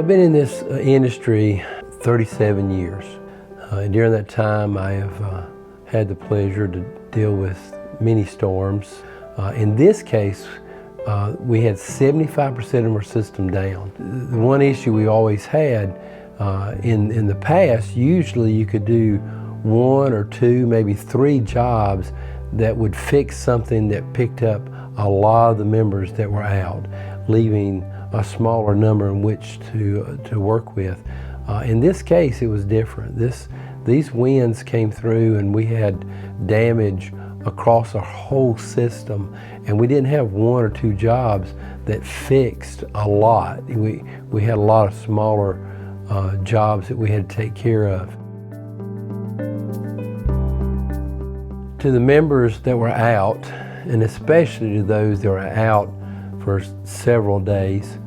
I've been in this industry 37 years. During that time, I have had the pleasure to deal with many storms. In this case, we had 75% of our system down. The one issue we always had in the past, usually you could do 1 or 2, maybe 3 jobs that would fix something that picked up a lot of the members that were out, leaving a smaller number in which to work with. In this case, it was different. These winds came through and we had damage across our whole system, and we didn't have 1 or 2 jobs that fixed a lot. We had a lot of smaller jobs that we had to take care of. To the members that were out, and especially to those that were out for several days,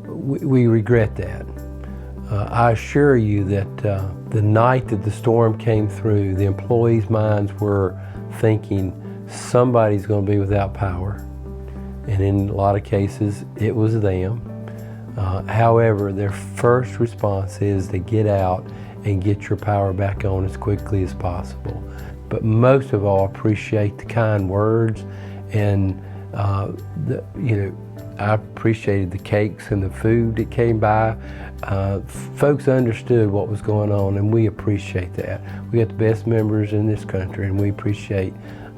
we regret that. I assure you that the night that the storm came through, the employees' minds were thinking somebody's going to be without power, and in a lot of cases it was them. However, their first response is to get out and get your power back on as quickly as possible. But most of all, appreciate the kind words, and I appreciated the cakes and the food that came by. Folks understood what was going on, and we appreciate that. We got the best members in this country, and we appreciate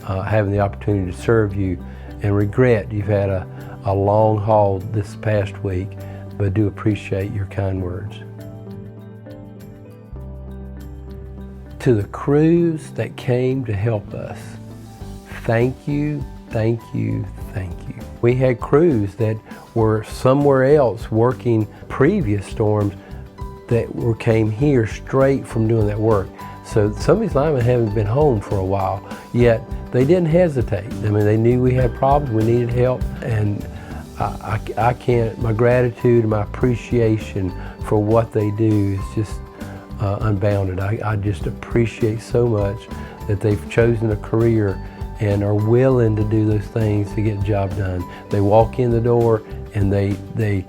having the opportunity to serve you, and regret you've had a long haul this past week, but do appreciate your kind words. To the crews that came to help us, thank you, thank you, thank you. We had crews that were somewhere else working previous storms that came here straight from doing that work. So some of these linemen haven't been home for a while, yet they didn't hesitate. I mean, they knew we had problems, we needed help, and I can't, my gratitude and my appreciation for what they do is just unbounded. I just appreciate so much that they've chosen a career and are willing to do those things to get the job done. They walk in the door and they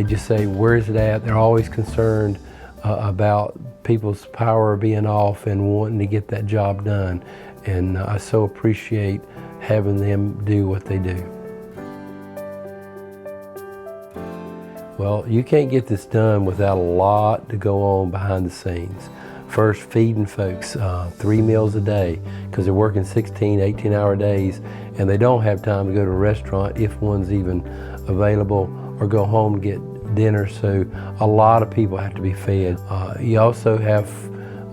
just say, where's it at? They're always concerned about people's power being off and wanting to get that job done. And I so appreciate having them do what they do. Well, you can't get this done without a lot to go on behind the scenes. First, feeding folks 3 meals a day, because they're working 16, 18-hour days, and they don't have time to go to a restaurant if one's even available, or go home to get dinner, so a lot of people have to be fed. You also have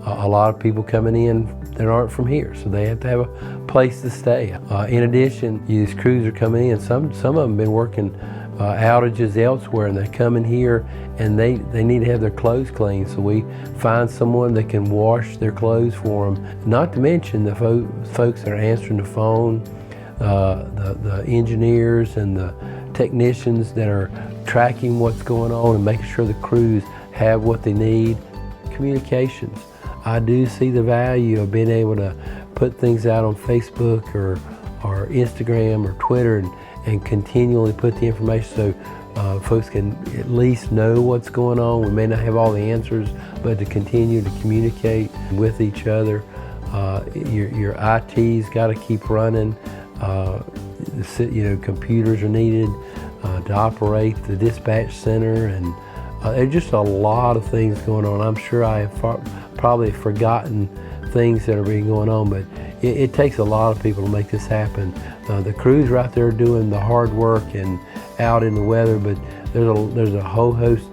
a lot of people coming in that aren't from here, so they have to have a place to stay. In addition, these crews are coming in, some of them have been working outages elsewhere, and they come in here and they need to have their clothes cleaned, so we find someone that can wash their clothes for them. Not to mention the folks that are answering the phone, the engineers and the technicians that are tracking what's going on and making sure the crews have what they need. Communications. I do see the value of being able to put things out on Facebook or Instagram or Twitter and continually put the information so folks can at least know what's going on. We may not have all the answers, but to continue to communicate with each other. Your IT's got to keep running. Computers are needed to operate the dispatch center, and there's just a lot of things going on. I'm sure I have probably forgotten things that are being going on, but it takes a lot of people to make this happen. The crews are out there doing the hard work and out in the weather, but there's a whole host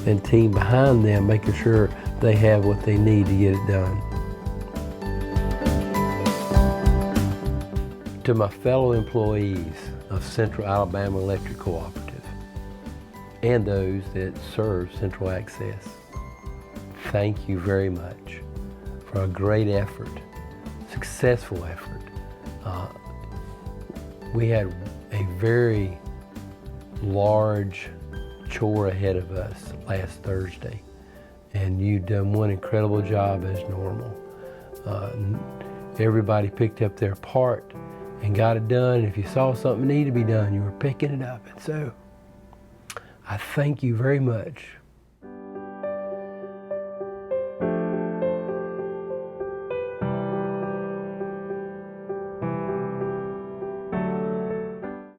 and team behind them making sure they have what they need to get it done. To my fellow employees of Central Alabama Electric Cooperative and those that serve Central Access, thank you very much for a great effort, successful effort. We had a very large chore ahead of us last Thursday, and you've done one incredible job as normal. Everybody picked up their part and got it done. If you saw something needed to be done, you were picking it up. And so I thank you very much